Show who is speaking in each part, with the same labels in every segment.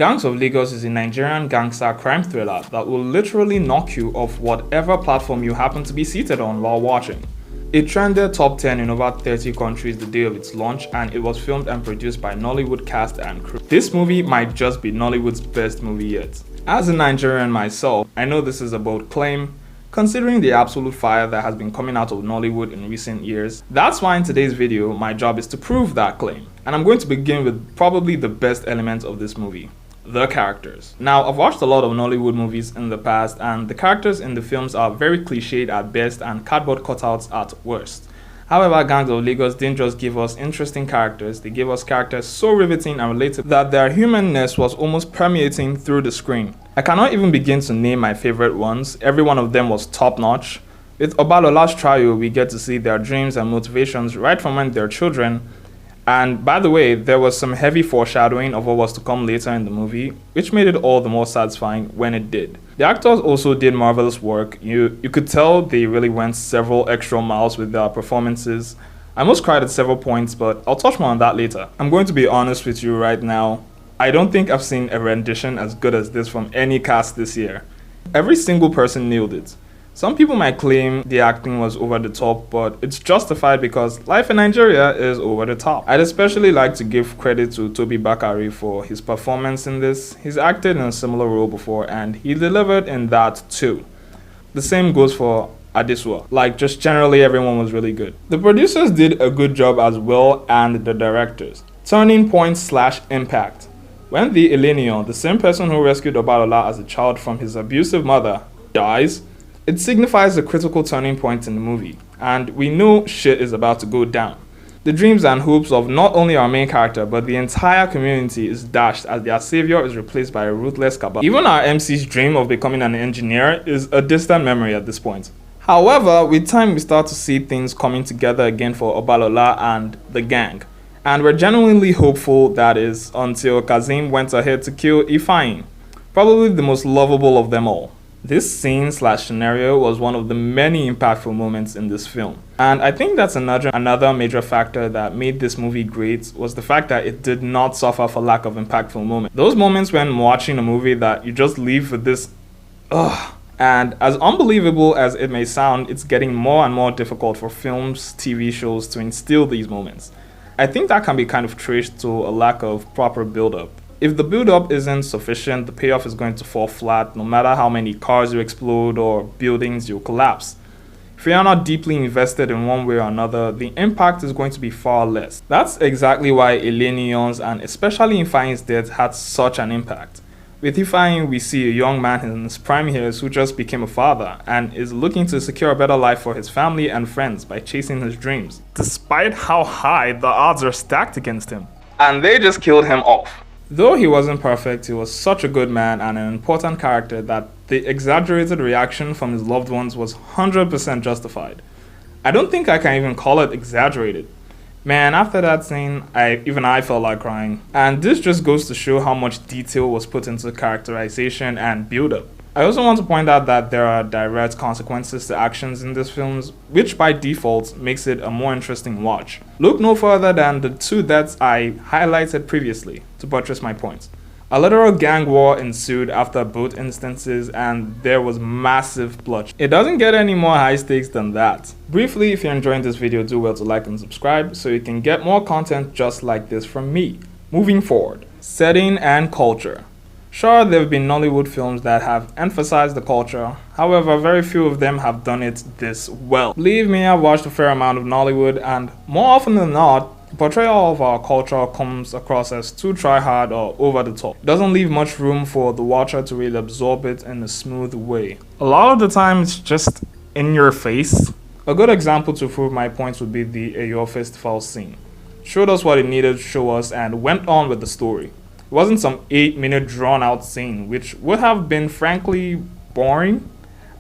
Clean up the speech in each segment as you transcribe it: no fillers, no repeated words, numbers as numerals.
Speaker 1: Gangs of Lagos is a Nigerian gangster crime thriller that will literally knock you off whatever platform you happen to be seated on while watching. It trended top 10 in over 30 countries the day of its launch, and it was filmed and produced by Nollywood cast and crew. This movie might just be Nollywood's best movie yet. As a Nigerian myself, I know this is a bold claim, considering the absolute fire that has been coming out of Nollywood in recent years. That's why in today's video, my job is to prove that claim. And I'm going to begin with probably the best element of this movie: the characters. Now, I've watched a lot of Nollywood movies in the past, and the characters in the films are very cliched at best and cardboard cutouts at worst. However, Gangs of Lagos didn't just give us interesting characters, they gave us characters so riveting and relatable that their humanness was almost permeating through the screen. I cannot even begin to name my favorite ones. Every one of them was top notch. With Obalola's trio, we get to see their dreams and motivations right from when they're children. And by the way, there was some heavy foreshadowing of what was to come later in the movie, which made it all the more satisfying when it did. The actors also did marvelous work. You could tell they really went several extra miles with their performances. I almost cried at several points, but I'll touch more on that later. I'm going to be honest with you right now. I don't think I've seen a rendition as good as this from any cast this year. Every single person nailed it. Some people might claim the acting was over the top, but it's justified because life in Nigeria is over the top. I'd especially like to give credit to Toby Bakari for his performance in this. He's acted in a similar role before and he delivered in that too. The same goes for Adesua. Like, just generally everyone was really good. The producers did a good job as well, and the directors. Turning point / impact. When the Elenion, the same person who rescued Obalola as a child from his abusive mother, dies, it signifies a critical turning point in the movie, and we know shit is about to go down. The dreams and hopes of not only our main character, but the entire community is dashed as their savior is replaced by a ruthless cabal. Even our MC's dream of becoming an engineer is a distant memory at this point. However, with time we start to see things coming together again for Obalola and the gang. And we're genuinely hopeful, that is, until Kazim went ahead to kill Ifeanyi, probably the most lovable of them all. This scene / scenario was one of the many impactful moments in this film. And I think that's another major factor that made this movie great, was the fact that it did not suffer for lack of impactful moments. Those moments when watching a movie that you just leave with this ugh. And as unbelievable as it may sound, it's getting more and more difficult for films, TV shows to instill these moments. I think that can be kind of traced to a lack of proper build-up. If the build-up isn't sufficient, the payoff is going to fall flat no matter how many cars you explode or buildings you collapse. If you are not deeply invested in one way or another, the impact is going to be far less. That's exactly why Elenion's and especially Ifeanyi's death had such an impact. With Ifeanyi, we see a young man in his prime years who just became a father and is looking to secure a better life for his family and friends by chasing his dreams, despite how high the odds are stacked against him. And they just killed him off. Though he wasn't perfect, he was such a good man and an important character that the exaggerated reaction from his loved ones was 100% justified. I don't think I can even call it exaggerated. Man, after that scene, even I felt like crying. And this just goes to show how much detail was put into characterization and build-up. I also want to point out that there are direct consequences to actions in these films, which by default makes it a more interesting watch. Look no further than the two deaths I highlighted previously to buttress my point. A literal gang war ensued after both instances, and there was massive bloodshed. It doesn't get any more high stakes than that. Briefly, if you're enjoying this video, do well to like and subscribe so you can get more content just like this from me. Moving forward, setting and culture. Sure, there have been Nollywood films that have emphasized the culture, however, very few of them have done it this well. Believe me, I've watched a fair amount of Nollywood, and more often than not, the portrayal of our culture comes across as too try-hard or over the top. It doesn't leave much room for the watcher to really absorb it in a smooth way. A lot of the time, it's just in your face. A good example to prove my points would be the Eyo Festival scene. Showed us what it needed to show us and went on with the story. It wasn't some 8-minute drawn-out scene, which would have been frankly boring.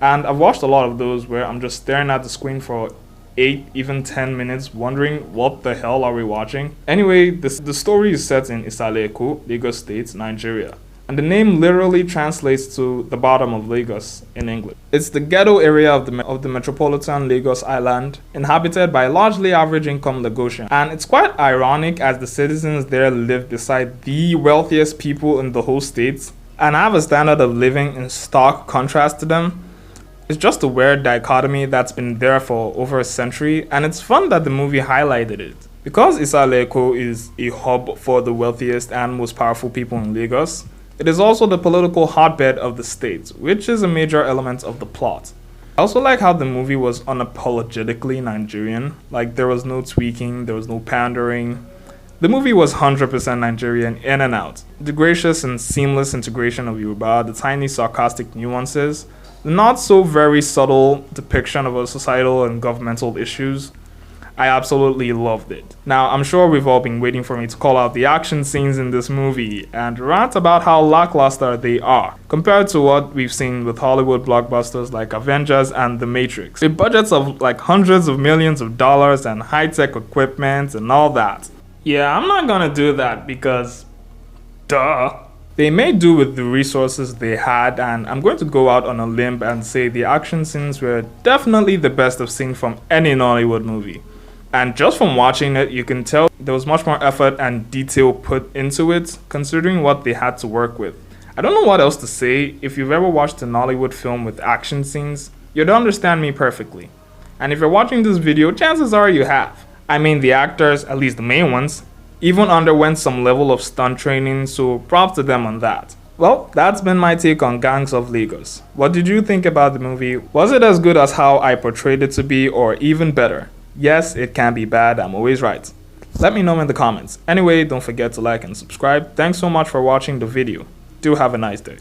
Speaker 1: And I've watched a lot of those where I'm just staring at the screen for 8, even 10 minutes, wondering what the hell are we watching. Anyway, the story is set in Isale Eko, Lagos State, Nigeria. and the name literally translates to the bottom of Lagos in English. It's the ghetto area of the metropolitan Lagos Island, inhabited by largely average income Lagosians. And it's quite ironic as the citizens there live beside the wealthiest people in the whole state and have a standard of living in stark contrast to them. It's just a weird dichotomy that's been there for over a century, and it's fun that the movie highlighted it. Because Isaleko is a hub for the wealthiest and most powerful people in Lagos, it is also the political hotbed of the state, which is a major element of the plot. I also like how the movie was unapologetically Nigerian. Like, there was no tweaking, there was no pandering. The movie was 100% Nigerian in and out. The gracious and seamless integration of Yoruba, the tiny sarcastic nuances, the not so very subtle depiction of our societal and governmental issues. I absolutely loved it. Now, I'm sure we've all been waiting for me to call out the action scenes in this movie and rant about how lackluster they are compared to what we've seen with Hollywood blockbusters like Avengers and The Matrix, with budgets of like hundreds of millions of dollars and high-tech equipment and all that. Yeah, I'm not gonna do that because, duh. They made do with the resources they had, and I'm going to go out on a limb and say the action scenes were definitely the best I've seen from any Nollywood movie. And just from watching it, you can tell there was much more effort and detail put into it, considering what they had to work with. I don't know what else to say. If you've ever watched a Nollywood film with action scenes, you'd understand me perfectly. And if you're watching this video, chances are you have. I mean, the actors, at least the main ones, even underwent some level of stunt training, so props to them on that. Well, that's been my take on Gangs of Lagos. What did you think about the movie? Was it as good as how I portrayed it to be, or even better? Yes, it can be bad, I'm always right. Let me know in the comments. Anyway, don't forget to like and subscribe. Thanks so much for watching the video. Do have a nice day.